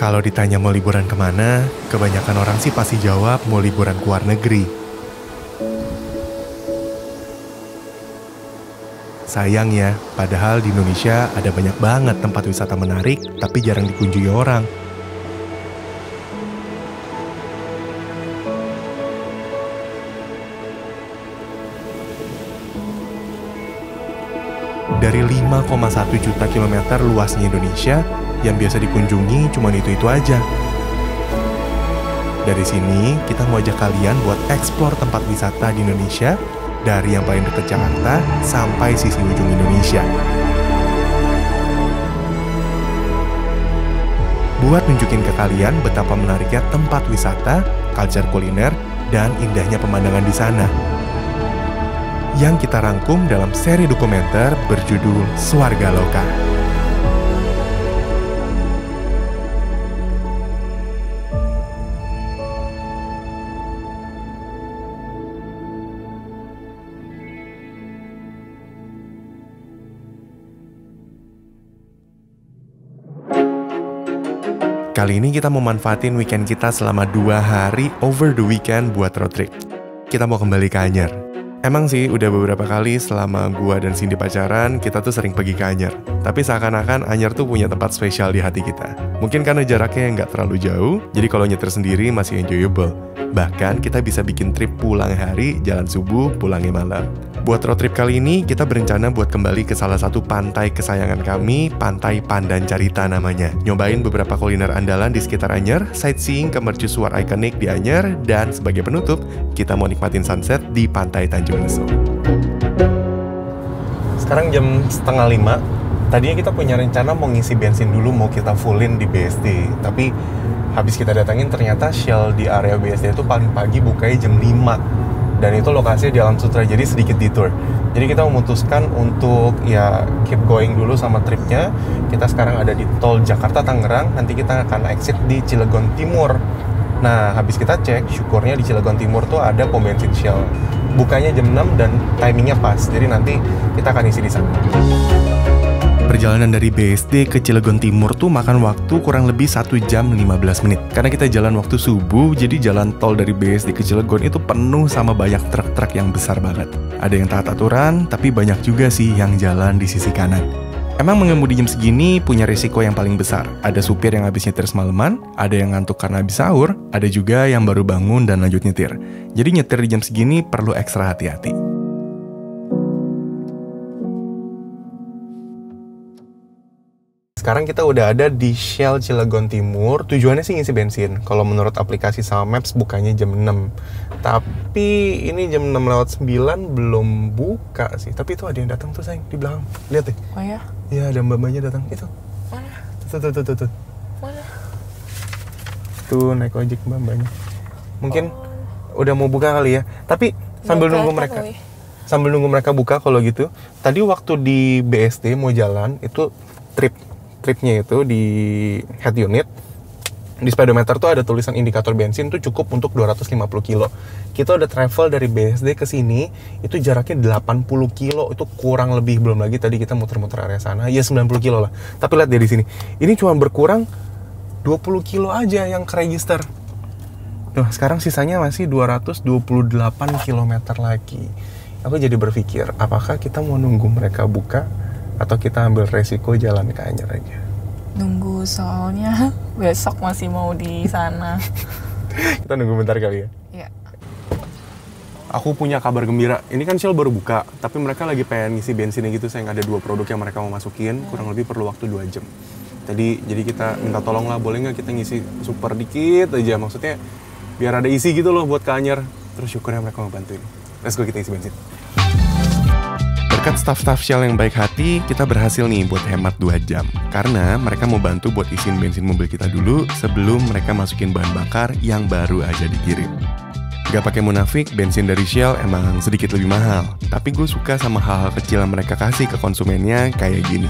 Kalau ditanya mau liburan kemana, kebanyakan orang sih pasti jawab mau liburan ke luar negeri. Sayang ya, padahal di Indonesia ada banyak banget tempat wisata menarik, tapi jarang dikunjungi orang. Dari 5,1 juta kilometer luasnya Indonesia, yang biasa dikunjungi cuma itu-itu aja. Dari sini, kita mau ajak kalian buat eksplor tempat wisata di Indonesia, dari yang paling dekat Jakarta sampai sisi ujung Indonesia. Buat nunjukin ke kalian betapa menariknya tempat wisata, culture kuliner, dan indahnya pemandangan di sana. Yang kita rangkum dalam seri dokumenter berjudul Swarga Loka. Kali ini kita mau manfaatin weekend kita selama 2 hari over the weekend buat road trip. Kita mau kembali ke Anyer. Emang sih udah beberapa kali selama gua dan Cindy pacaran, kita tuh sering pergi ke Anyer. Tapi seakan-akan Anyer tuh punya tempat spesial di hati kita. Mungkin karena jaraknya nggak terlalu jauh, jadi kalau nyetir sendiri masih enjoyable. Bahkan kita bisa bikin trip pulang hari, jalan subuh, pulangnya malam. Buat road trip kali ini, kita berencana buat kembali ke salah satu pantai kesayangan kami, Pantai Pandan Carita namanya. Nyobain beberapa kuliner andalan di sekitar Anyer, sightseeing ke mercusuar ikonik di Anyer, dan sebagai penutup, kita mau nikmatin sunset di Pantai Tanjung Lesung. Sekarang jam 4:30. Tadinya kita punya rencana mau ngisi bensin dulu, mau kita fullin di BSD. Tapi habis kita datangin ternyata Shell di area BSD itu paling pagi bukanya jam 5. Dan itu lokasinya di Alam Sutra, jadi sedikit detour. Jadi kita memutuskan untuk ya keep going dulu sama tripnya. Kita sekarang ada di tol Jakarta-Tangerang, nanti kita akan exit di Cilegon Timur. Nah, habis kita cek, syukurnya di Cilegon Timur tuh ada pom bensin Shell. Bukanya jam 6 dan timingnya pas, jadi nanti kita akan isi di sana. Perjalanan dari BSD ke Cilegon Timur tuh makan waktu kurang lebih 1 jam 15 menit. Karena kita jalan waktu subuh, jadi jalan tol dari BSD ke Cilegon itu penuh sama banyak truk-truk yang besar banget. Ada yang taat aturan, tapi banyak juga sih yang jalan di sisi kanan. Emang mengemudi jam segini punya risiko yang paling besar. Ada supir yang habis nyetir semalaman, ada yang ngantuk karena habis sahur, ada juga yang baru bangun dan lanjut nyetir. Jadi nyetir di jam segini perlu ekstra hati-hati. Sekarang kita udah ada di Shell Cilegon Timur. Tujuannya sih ngisi bensin. Kalau menurut aplikasi sama Maps bukanya jam 6. Tapi ini jam 6:09 belum buka sih. Tapi itu ada yang datang tuh sayang di belakang. Lihat deh. Oh ya? Iya, ada mbak-mbaknya datang. Itu. Mana? Tuh. Mana? Tuh naik ojek mbak-mbaknya. Mungkin udah mau buka kali ya. Tapi sambil nunggu mereka. Sambil nunggu mereka buka kalau gitu. Tadi waktu di BSD mau jalan itu tripnya itu di head unit di speedometer tuh ada tulisan indikator bensin tuh cukup untuk 250 kilo. Kita udah travel dari BSD ke sini itu jaraknya 80 kilo, itu kurang lebih, belum lagi tadi kita muter-muter area sana ya 90 kilo lah. Tapi lihat deh di sini, ini cuma berkurang 20 kilo aja yang ke register. Tuh sekarang sisanya masih 228 km lagi. Aku jadi berpikir apakah kita mau nunggu mereka buka atau kita ambil resiko jalan ke Anyer aja? Nunggu, soalnya besok masih mau di sana. Kita nunggu bentar kali ya? Iya. Aku punya kabar gembira. Ini kan Shell baru buka, tapi mereka lagi pengen ngisi bensinnya gitu. Sayang ada 2 produk yang mereka mau masukin, kurang lebih perlu waktu 2 jam. Jadi kita minta tolong lah, boleh nggak kita ngisi super dikit aja. Maksudnya biar ada isi gitu loh buat ke Anyer. Terus syukurnya mereka mau bantuin. Let's go, kita isi bensin. Berkat staff-staff Shell yang baik hati, kita berhasil nih buat hemat 2 jam. Karena mereka mau bantu buat isiin bensin mobil kita dulu sebelum mereka masukin bahan bakar yang baru aja dikirim. Gak pakai munafik, bensin dari Shell emang sedikit lebih mahal. Tapi gue suka sama hal-hal kecil yang mereka kasih ke konsumennya kayak gini.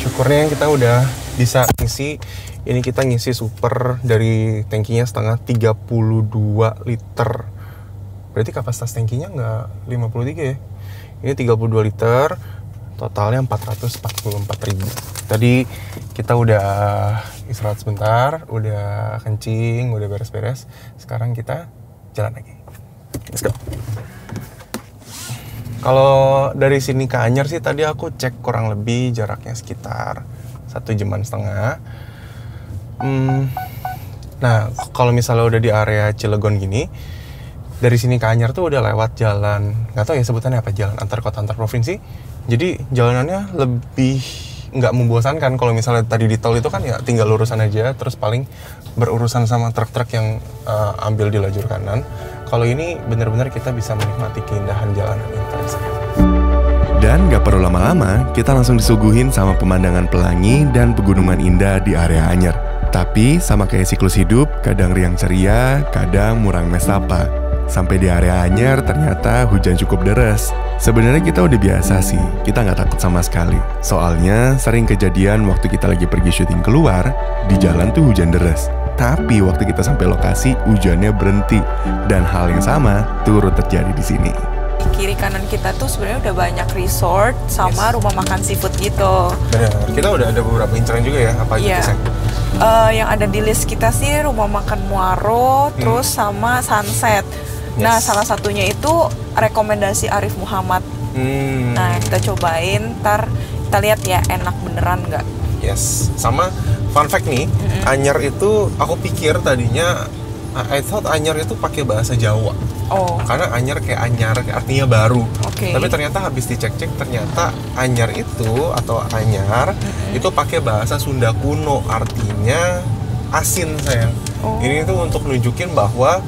Syukurnya kita udah bisa ngisi. Ini kita ngisi super dari tangkinya setengah 32 liter. Berarti kapasitas tangkinya nggak 53 ya? Ini 32 liter, totalnya 444.000. Tadi kita udah istirahat sebentar, udah kencing, udah beres-beres. Sekarang kita jalan lagi. Let's go. Kalau dari sini ke Anyer sih tadi aku cek kurang lebih jaraknya sekitar 1,5 jaman. Nah, kalau misalnya udah di area Cilegon gini, dari sini ke Anyer tuh udah lewat jalan, nggak tahu ya sebutannya apa, jalan antar kota antar provinsi. Jadi jalanannya lebih nggak membosankan. Kalau misalnya tadi di tol itu kan ya tinggal lurusan aja, terus paling berurusan sama truk-truk yang ambil di lajur kanan. Kalau ini benar-benar kita bisa menikmati keindahan jalanan yang terasa. Dan gak perlu lama-lama, kita langsung disuguhin sama pemandangan pelangi dan pegunungan indah di area Anyer. Tapi sama kayak siklus hidup, kadang riang ceria, kadang murang mesapa. Sampai di area Anyer ternyata hujan cukup deras. Sebenarnya kita udah biasa sih, kita nggak takut sama sekali. Soalnya sering kejadian waktu kita lagi pergi syuting keluar, di jalan tuh hujan deras. Tapi waktu kita sampai lokasi, hujannya berhenti. Dan hal yang sama turut terjadi di sini. Di kiri kanan kita tuh sebenarnya udah banyak resort sama rumah makan seafood gitu. Benar, kita udah ada beberapa inceran juga ya, apa gitu sih? Yang ada di list kita sih rumah makan Muaro, terus sama Sunset. Nah, salah satunya itu rekomendasi Arif Muhammad. Nah, kita cobain, ntar kita lihat ya enak beneran nggak. Yes, sama fun fact nih, Anyer itu aku pikir tadinya, I thought Anyer itu pakai bahasa Jawa. Oh. Karena Anyer kayak anyar, artinya baru. Oke. Tapi ternyata habis dicek-cek, ternyata Anyer itu atau anyar itu pakai bahasa Sunda kuno, artinya asin sayang. Oh. Ini tuh untuk nunjukin bahwa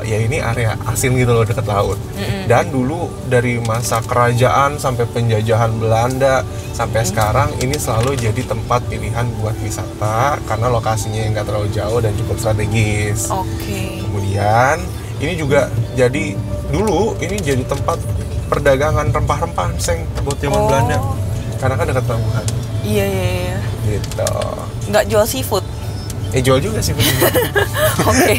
ya ini area asin gitu loh, dekat laut. Dan dulu dari masa kerajaan sampai penjajahan Belanda sampai sekarang ini selalu jadi tempat pilihan buat wisata karena lokasinya yang nggak terlalu jauh dan cukup strategis. Oke. Kemudian ini juga jadi dulu ini jadi tempat perdagangan rempah-rempah seng buat zaman Belanda karena kan dekat pelabuhan. Iya. Gitu. Nggak jual seafood? Jual juga sih. Oke.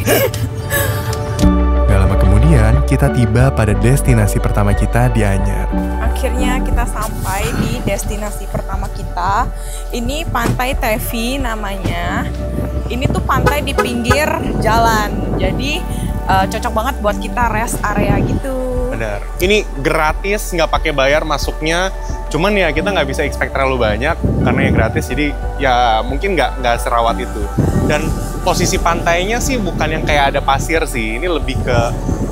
Gak lama kemudian, kita tiba pada destinasi pertama kita di Anyer. Akhirnya kita sampai di destinasi pertama kita. Ini Pantai Tevi namanya. Ini tuh pantai di pinggir jalan. Jadi cocok banget buat kita rest area gitu. Benar. Ini gratis, nggak pakai bayar masuknya. Cuman ya kita nggak bisa expect terlalu banyak karena yang gratis. Jadi ya mungkin nggak serawat itu. Dan posisi pantainya sih bukan yang kayak ada pasir sih. Ini lebih ke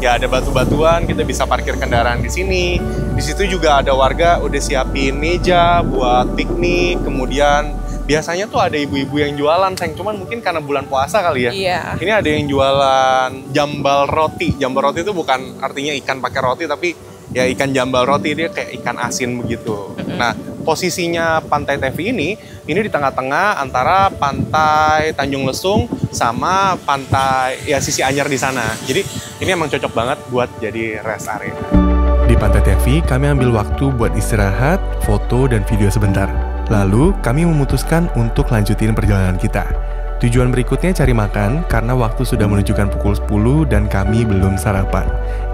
ya ada batu-batuan. Kita bisa parkir kendaraan di sini. Di situ juga ada warga udah siapin meja buat piknik. Kemudian biasanya tuh ada ibu-ibu yang jualan, sayang. Cuman mungkin karena bulan puasa kali ya. Iya. Ini ada yang jualan jambal roti. Jambal roti itu bukan artinya ikan pakai roti, tapi ya ikan jambal roti, dia kayak ikan asin begitu. Nah, posisinya Pantai Tevi ini di tengah-tengah antara Pantai Tanjung Lesung sama pantai ya sisi Anyer di sana. Jadi ini emang cocok banget buat jadi rest area. Di Pantai Tevi, kami ambil waktu buat istirahat, foto, dan video sebentar. Lalu, kami memutuskan untuk lanjutin perjalanan kita. Tujuan berikutnya cari makan karena waktu sudah menunjukkan pukul 10 dan kami belum sarapan.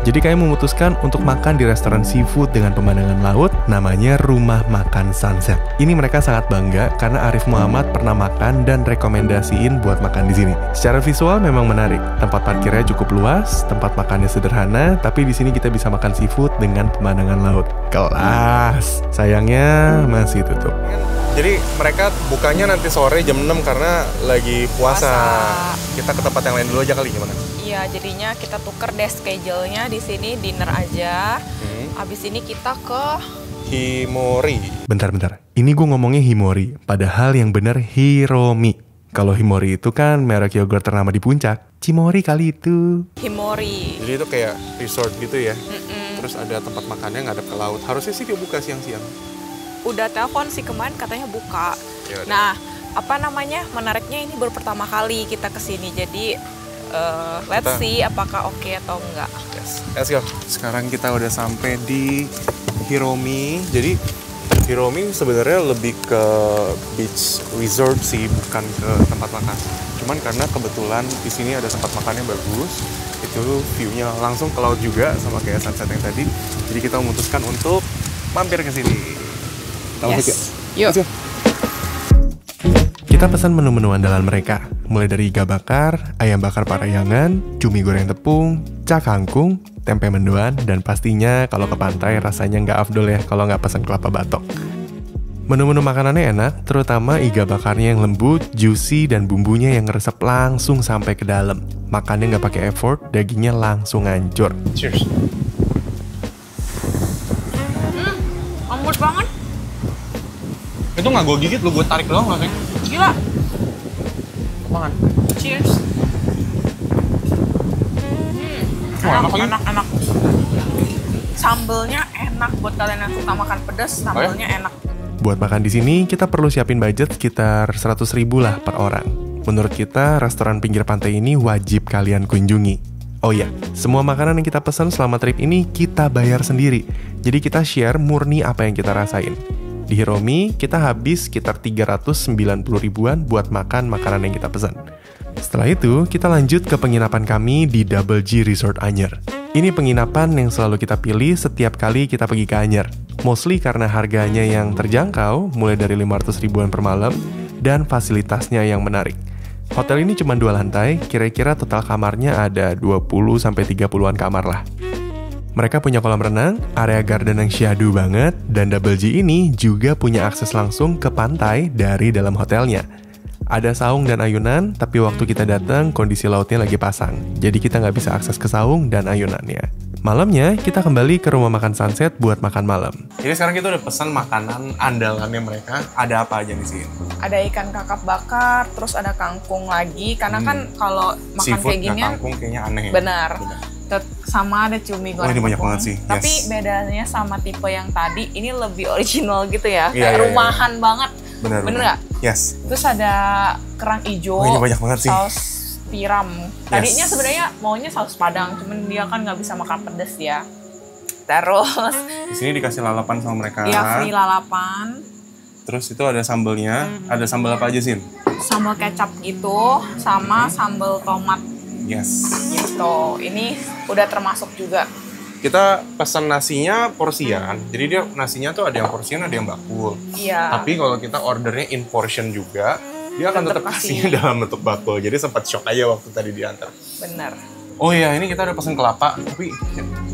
Jadi kami memutuskan untuk makan di restoran seafood dengan pemandangan laut namanya Rumah Makan Sunset. Ini mereka sangat bangga karena Arif Muhammad pernah makan dan rekomendasiin buat makan di sini. Secara visual memang menarik. Tempat parkirnya cukup luas, tempat makannya sederhana, tapi di sini kita bisa makan seafood dengan pemandangan laut. Kelas. Sayangnya masih tutup. Jadi mereka bukanya nanti sore jam 6 karena lagi puasa. Kita ke tempat yang lain dulu aja kali, gimana? Iya, jadinya kita tuker deh schedule-nya di sini dinner aja. Abis ini kita ke Himori. Bentar. Ini gue ngomongnya Himori, padahal yang bener Hiromi. Kalau Himori itu kan merek yogurt ternama di puncak. Cimori kali itu. Himori. Jadi itu kayak resort gitu ya. Terus ada tempat makannya ngadep ke laut. Harusnya sih dia buka siang-siang. Udah telepon sih kemarin katanya buka. Yaudah. Nah, apa namanya? Menariknya ini baru pertama kali kita kesini. Jadi let's see apakah oke atau enggak. Yes, let's go. Sekarang kita udah sampai di Hiromi. Jadi Hiromi sebenarnya lebih ke beach resort sih, bukan ke tempat makan. Cuman karena kebetulan di sini ada tempat makannya bagus, itu Itu view-nya langsung ke laut juga sama kayak sunset yang tadi. Jadi kita memutuskan untuk mampir ke sini. Kita masuk yuk. Yuk. Let's go. Kita pesan menu-menu andalan mereka, mulai dari iga bakar, ayam bakar Parahyangan, cumi goreng tepung, cak kangkung, tempe mendoan, dan pastinya kalau ke pantai rasanya nggak afdol ya kalau nggak pesan kelapa batok. Menu-menu makanannya enak, terutama iga bakarnya yang lembut, juicy, dan bumbunya yang ngeresep langsung sampai ke dalam. Makannya nggak pakai effort, dagingnya langsung hancur. Cheers. Lembut banget. Itu nggak gue gigit, lu gue tarik doang langsung. Gila. Makan. Cheers. Enak. Sambelnya enak buat kalian yang suka makan pedas, sambelnya enak. Buat makan di sini, kita perlu siapin budget sekitar 100.000 lah per orang. Menurut kita, restoran pinggir pantai ini wajib kalian kunjungi. Oh iya, semua makanan yang kita pesan selama trip ini kita bayar sendiri. Jadi kita share murni apa yang kita rasain. Di Hiromi, kita habis sekitar 390 ribuan buat makan makanan yang kita pesan. Setelah itu, kita lanjut ke penginapan kami di Double G Resort Anyer. Ini penginapan yang selalu kita pilih setiap kali kita pergi ke Anyer. Mostly karena harganya yang terjangkau, mulai dari 500 ribuan per malam, dan fasilitasnya yang menarik. Hotel ini cuma 2 lantai, kira-kira total kamarnya ada 20-30an kamar lah. Mereka punya kolam renang, area garden yang syahdu banget, dan Double G ini juga punya akses langsung ke pantai dari dalam hotelnya. Ada saung dan ayunan, tapi waktu kita datang kondisi lautnya lagi pasang, jadi kita nggak bisa akses ke saung dan ayunannya. Malamnya, kita kembali ke rumah makan Sunset buat makan malam. Jadi sekarang kita udah pesan makanan andalannya mereka. Ada apa aja di sini? Ada ikan kakap bakar, terus ada kangkung lagi. Karena kan kalau makan Seafood kayak gini, kangkung kayaknya aneh ya? benar. Sama ada cumi goreng. Oh, ini banyak tepung. banget sih. Yes. Tapi bedanya sama tipe yang tadi, ini lebih original gitu ya. Iya, Kayak iya, rumahan banget. Bener nggak? Yes. Terus ada kerang hijau, Oh, ini banyak banget sih. saus tiram. Tadinya sebenarnya maunya saus padang, cuman dia kan nggak bisa makan pedas ya. Terus Di sini dikasih lalapan sama mereka. dia free lalapan, Terus itu ada sambelnya. Ada sambal apa aja sih? sambal kecap gitu, sama sambal tomat Yes. gitu. Ini udah termasuk juga. Kita pesan nasinya porsian. Jadi dia nasinya tuh ada yang porsian, ada yang bakul. Iya. Tapi kalau kita ordernya in portion juga, dia akan tetap kasihnya dalam bentuk bakul. Jadi sempat shock aja waktu tadi diantar. Bener. Oh iya, ini kita udah pesan kelapa. Tapi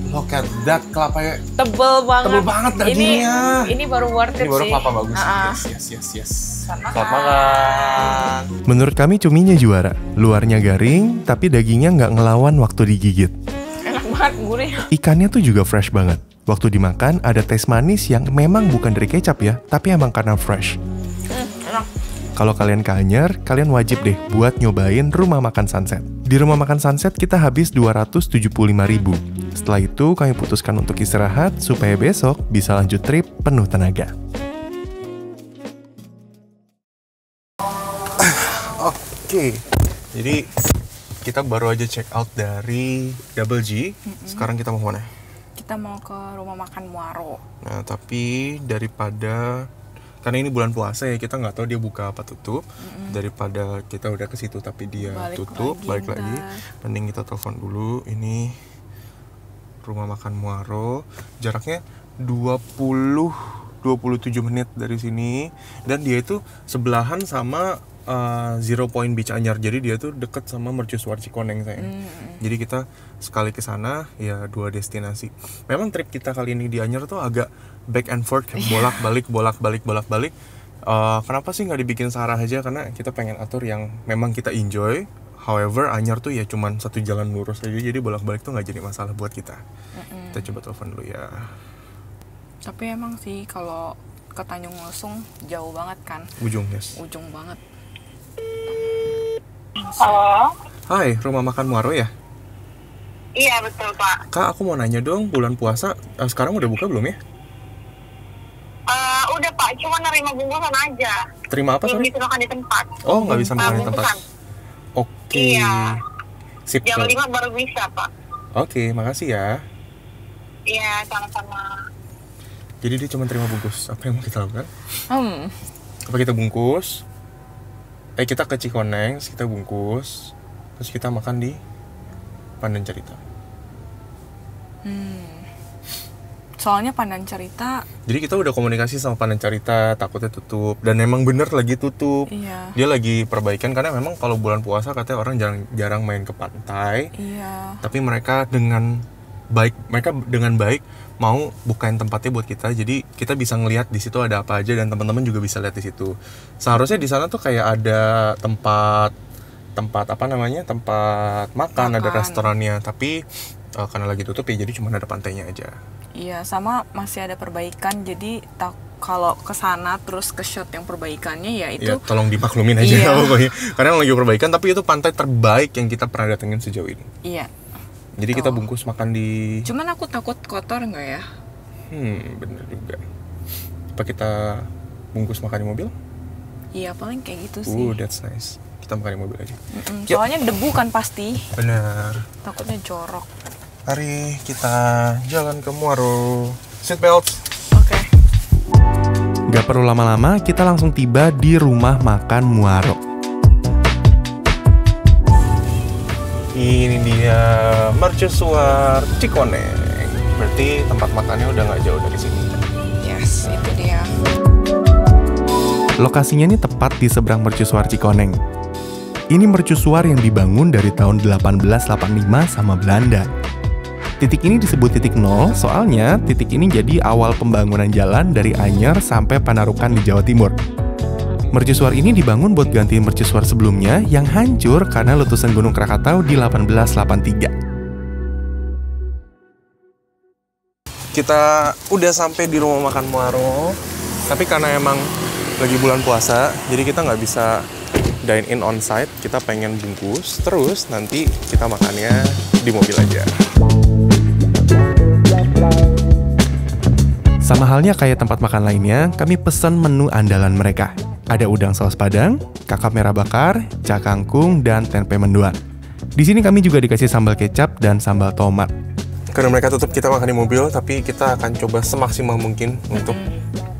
look at that, kelapanya Tebel banget. tebel banget dagingnya. Ini baru worth it Ini baru sih. kelapa bagus. Ah, ah. Yes. Selamat Selamat makan. Menurut kami cuminya juara. Luarnya garing, tapi dagingnya nggak ngelawan waktu digigit. Enak banget, gurih. Ikannya tuh juga fresh banget. Waktu dimakan ada tes manis yang memang bukan dari kecap ya, tapi emang karena fresh. Enak. Kalau kalian ke Anyer, kalian wajib deh buat nyobain rumah makan Sunset. Di rumah makan Sunset kita habis 275.000. Setelah itu kami putuskan untuk istirahat supaya besok bisa lanjut trip penuh tenaga. Oke, jadi kita baru aja check out dari Double G. Sekarang kita mau kemana? Kita mau ke rumah makan Muaro. Nah, tapi daripada karena ini bulan puasa ya, kita nggak tahu dia buka apa tutup. Daripada kita udah ke situ tapi dia tutup, balik lagi. Mending kita telepon dulu. Ini rumah makan Muaro. Jaraknya 27 menit dari sini. Dan dia itu sebelahan sama Zero Point Beach Anyer. Jadi dia tuh deket sama Mercusuar Cikoneng sayang. Jadi kita sekali ke sana ya 2 destinasi. Memang trip kita kali ini di Anyer tuh agak back and forth, bolak-balik. Kenapa sih nggak dibikin searah aja? Karena kita pengen atur yang memang kita enjoy. However, Anyer tuh ya cuman satu jalan lurus aja. Jadi bolak-balik tuh nggak jadi masalah buat kita. Kita coba telepon dulu ya. Tapi emang sih kalau ke Tanjung Lesung jauh banget kan. Ujung, yes. Ujung banget. Halo? Hai, rumah makan Muaro ya? Iya betul Pak. Kak, aku mau nanya dong, bulan puasa sekarang udah buka belum ya? Udah Pak, cuma nerima bungkusan aja. Terima apa, Belum sorry? bisa makan di tempat. Oh, nggak bisa makan di tempat. Bungkusan. Oke. Iya. Sip. Jam Kak. 5 baru bisa Pak. Oke, makasih ya. Iya, sama-sama. Jadi dia cuma terima bungkus. Apa yang mau kita lakukan? Apa kita bungkus? Kita ke Cikoneng, kita bungkus. Terus kita makan di Pandan Carita. Soalnya Pandan Carita. Jadi kita udah komunikasi sama Pandan Carita, takutnya tutup. Dan emang bener lagi tutup. Iya. Dia lagi perbaikan karena memang kalau bulan puasa katanya orang jarang main ke pantai. Iya. Tapi mereka dengan baik mau bukain tempatnya buat kita. Jadi kita bisa ngelihat di situ ada apa aja dan teman-teman juga bisa lihat di situ. Seharusnya di sana tuh kayak ada tempat apa namanya? Tempat makan, ada restorannya, tapi karena lagi tutup ya jadi cuma ada pantainya aja. Iya, sama masih ada perbaikan, jadi kalau ke sana terus ke shot yang perbaikannya ya itu. Ya, tolong dimaklumin aja iya. pokoknya. Karena lagi perbaikan, tapi itu pantai terbaik yang kita pernah datengin sejauh ini. Iya. Jadi kita bungkus makan di. Cuman aku takut kotor nggak ya? Bener juga. Apa kita bungkus makan di mobil? Iya, paling kayak gitu sih. That's nice. Kita makan di mobil aja. Soalnya debu kan pasti. Bener. Takutnya jorok. Mari kita jalan ke Muaro. Seatbelt. Oke. Gak perlu lama-lama, kita langsung tiba di rumah makan Muaro. Ini dia Mercusuar Cikoneng. Berarti tempat makannya udah nggak jauh dari sini. Yes, itu dia. Lokasinya ini tepat di seberang Mercusuar Cikoneng. Ini mercusuar yang dibangun dari tahun 1885 sama Belanda. Titik ini disebut titik nol, soalnya titik ini jadi awal pembangunan jalan dari Anyer sampai Panarukan di Jawa Timur. Mercusuar ini dibangun buat gantiin mercusuar sebelumnya yang hancur karena letusan Gunung Krakatau di 1883. Kita udah sampai di rumah makan Muaro, tapi karena emang lagi bulan puasa, jadi kita nggak bisa dine in on site. Kita pengen bungkus, terus nanti kita makannya di mobil aja. Sama halnya kayak tempat makan lainnya, kami pesan menu andalan mereka. Ada udang saus padang, kakap merah bakar, cak kangkung, dan tempe mendoan. Di sini kami juga dikasih sambal kecap dan sambal tomat. Karena mereka tutup, kita makan di mobil, tapi kita akan coba semaksimal mungkin untuk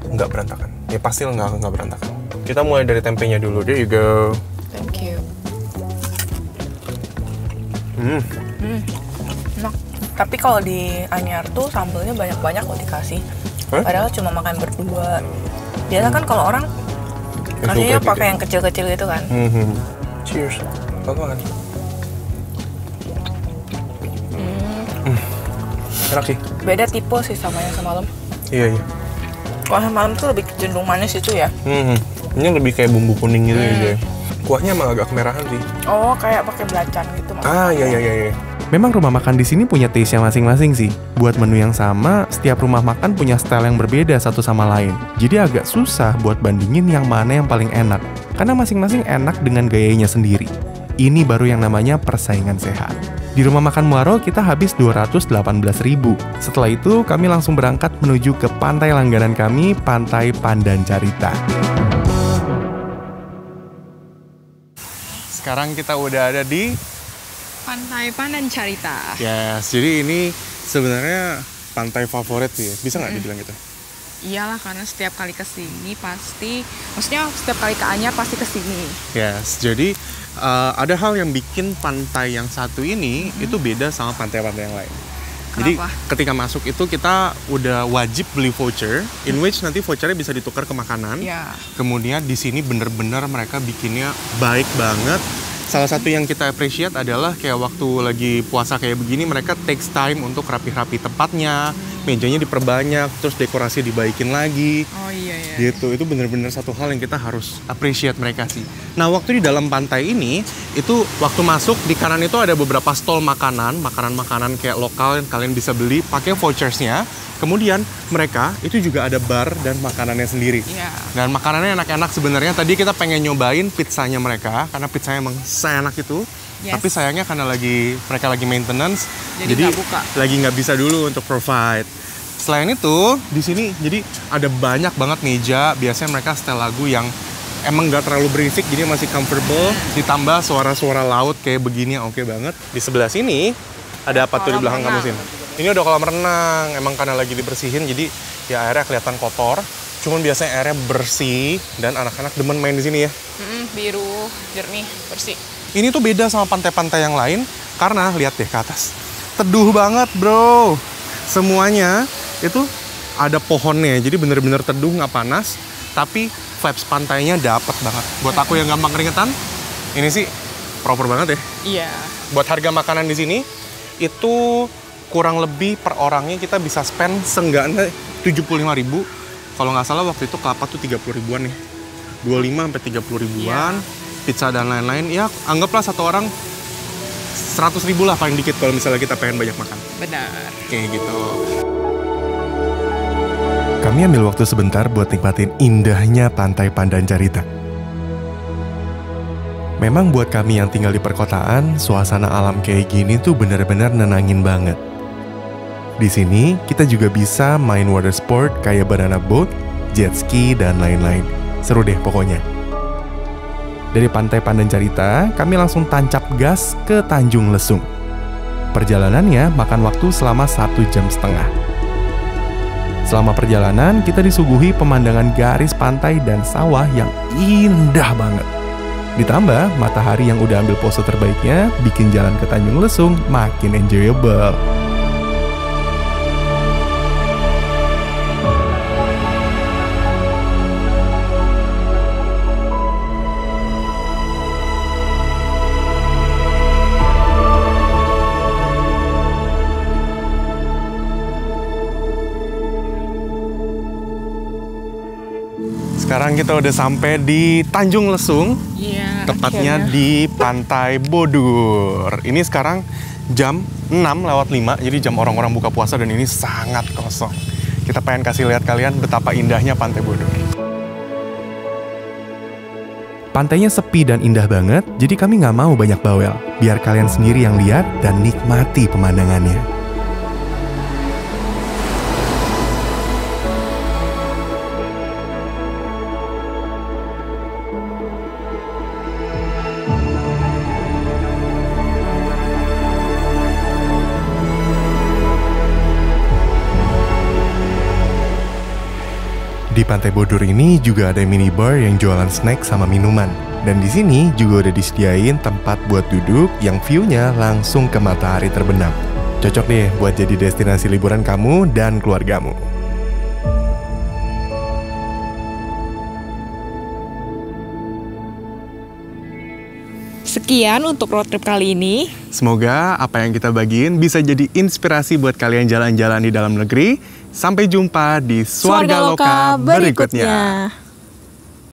nggak berantakan. Ya pasti nggak berantakan. Kita mulai dari tempenya dulu. There you go. Thank you. Enak. Tapi kalau di Anyar tuh sambelnya banyak-banyak kok dikasih. Padahal cuma makan berdua. Biasa kan kalau orang kasihnya pakai yang kecil-kecil gitu kan. Cheers. Selamat makan. Enak sih. Beda tipe sih sama yang semalam. Iya. Kalau semalam tuh lebih cenderung manis itu ya. Ini lebih kayak bumbu kuning gitu ya. Kuahnya emang agak kemerahan sih. Oh, kayak pakai belacan gitu maksudnya. Iya. Memang rumah makan di sini punya taste-nya masing-masing sih. Buat menu yang sama, setiap rumah makan punya style yang berbeda satu sama lain. Jadi agak susah buat bandingin yang mana yang paling enak. Karena masing-masing enak dengan gayanya sendiri. Ini baru yang namanya persaingan sehat. Di rumah makan Muaro kita habis 218.000. Setelah itu kami langsung berangkat menuju ke pantai langganan kami, Pantai Pandan Carita. Sekarang kita udah ada di Pantai Pandan Carita. Yes, jadi ini sebenarnya pantai favorit sih ya. Bisa nggak dibilang gitu? Iyalah, karena setiap kali kesini pasti, maksudnya setiap kali ke Anyar pasti kesini. Yes, jadi ada hal yang bikin pantai yang satu ini itu beda sama pantai-pantai yang lain. Jadi ketika masuk itu kita udah wajib beli voucher, in which nanti vouchernya bisa ditukar ke makanan. Kemudian di sini bener-bener mereka bikinnya baik banget. Salah satu yang kita appreciate adalah kayak waktu lagi puasa kayak begini, mereka takes time untuk rapi-rapi tempatnya, mejanya diperbanyak, terus dekorasi dibaikin lagi. Oh iya. Gitu, itu bener-bener satu hal yang kita harus appreciate mereka sih. Nah, waktu di dalam pantai ini, itu waktu masuk di kanan itu ada beberapa stall makanan kayak lokal yang kalian bisa beli pakai vouchersnya. Kemudian mereka itu juga ada bar dan makanannya sendiri. Dan makanannya enak-enak sebenarnya. Tadi kita pengen nyobain pizzanya mereka karena pizzanya emang seenak itu. Tapi sayangnya karena mereka lagi maintenance, jadi lagi nggak bisa dulu untuk provide. Selain itu di sini jadi ada banyak banget meja. Biasanya mereka setel lagu yang emang nggak terlalu berisik, jadi masih comfortable. Ditambah suara-suara laut kayak begini, oke banget. Di sebelah sini ada apa tuh di belakang kamu sini? Ini udah kolam renang, emang karena lagi dibersihin jadi ya airnya kelihatan kotor. Cuman biasanya airnya bersih dan anak-anak demen main di sini ya. Biru, jernih, bersih. Ini tuh beda sama pantai-pantai yang lain. Karena lihat deh ke atas, teduh banget bro. Semuanya itu ada pohonnya, jadi bener-bener teduh, nggak panas. Tapi vibes pantainya dapet banget. Buat aku yang gampang keringetan, ini sih proper banget ya. Iya. Buat harga makanan di sini itu kurang lebih per orangnya kita bisa spend seenggaknya 75.000. Kalau nggak salah waktu itu kelapa tuh 30 ribuan ya. 25 sampai 30 ribuan. Pizza dan lain-lain. Ya anggaplah satu orang 100.000 lah paling dikit kalau misalnya kita pengen banyak makan. Benar. Kayak gitu. Kami ambil waktu sebentar buat nikmatin indahnya Pantai Pandancarita. Memang buat kami yang tinggal di perkotaan, suasana alam kayak gini tuh benar-benar nenangin banget. Di sini kita juga bisa main water sport kayak banana boat, jet ski, dan lain-lain. Seru deh pokoknya. Dari Pantai Pandancarita, kami langsung tancap gas ke Tanjung Lesung. Perjalanannya makan waktu selama 1,5 jam. Selama perjalanan, kita disuguhi pemandangan garis pantai dan sawah yang indah banget. Ditambah, matahari yang udah ambil pose terbaiknya bikin jalan ke Tanjung Lesung makin enjoyable. Sekarang kita udah sampai di Tanjung Lesung. Iya. Tepatnya di Pantai Bodur. Ini sekarang jam 6:05, jadi jam orang-orang buka puasa dan ini sangat kosong. Kita pengen kasih lihat kalian betapa indahnya Pantai Bodur. Pantainya sepi dan indah banget, jadi kami nggak mau banyak bawel. Biar kalian sendiri yang lihat dan nikmati pemandangannya. Di Pantai Bodur ini juga ada minibar yang jualan snack sama minuman. Dan di sini juga udah disediain tempat buat duduk yang view-nya langsung ke matahari terbenam. Cocok deh buat jadi destinasi liburan kamu dan keluargamu. Sekian untuk road trip kali ini. Semoga apa yang kita bagiin bisa jadi inspirasi buat kalian jalan-jalan di dalam negeri. Sampai jumpa di Swarga Loka berikutnya.